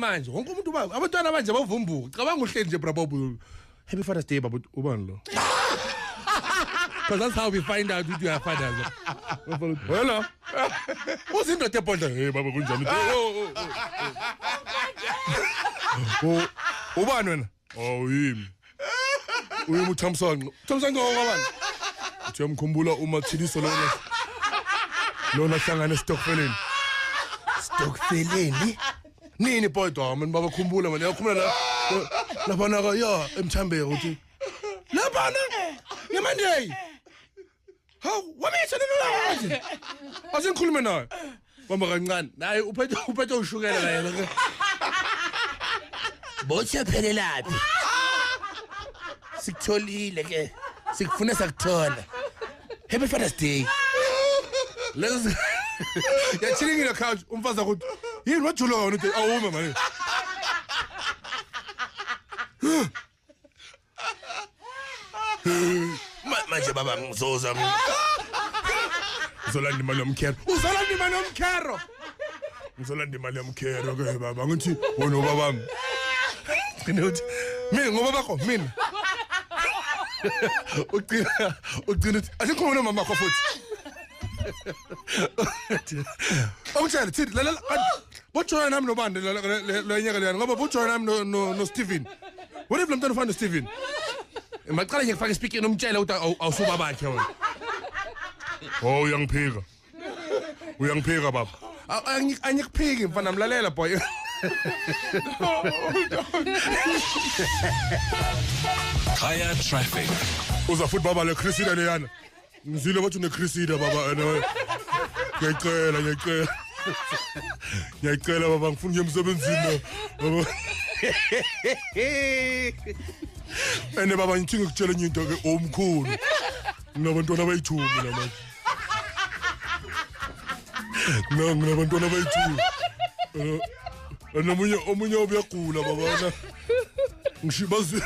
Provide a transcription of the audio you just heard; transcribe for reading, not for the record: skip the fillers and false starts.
manje wonke umuntu baba abantwana manje bavumbuka cabanga uhleli nje brabo Happy Father's Day baba ubani lo because that's how we find out who your fathers hello uzindoda ebhodla hey baba kunjani ubani wena yimi uyimi uThamsanqa ngokabani uthi yamkhumbula uMathiliso lona hlangana estokfeleni nini boy dama baba khumbula manje yakhumula lapha naka ya emthambeka uthi lapha Monday. Haw, wamitha lelo manje. Asingikhulume naye. Bamba kancane. Naye uphethe ushukela la yena ke. Bothi phelelaphi? Sikutholile ke. Sikufuna sakuthola. Happy Father's Day. Let's ya chilling in the couch umfazi akuthi yini wajula wona uthi awume manje. Manje baba ngizoza ngizolanda imali yomkhero ngizolanda imali yomkhero ke baba ngithi wena ubaba nginothi mina ngoba bakho mina ucina uthi asikhona mama wakho futhi awutshela thithi lalela bojoyina nami nobande la nyaka leyana ngoba bojoyina nami no Steven wena lo mntwana ufana no Steven Maqala nje ngifake speaking nomtshela ukuthi awusuba bakhe wena. Uyangiphika baba. Angikuphiki mfana mlalela boy. Kaya traffic. Uza futhi baba le Christina leyana. Ngizile bathi une Christina baba ngiyacela baba ngifuna emsebenzini baba. Ene baba ngithi ngikutshela into ke omkhulu nginabantwana abayithumi la manje nginabantwana abayithumi omunye uyagula baba na ngishibazi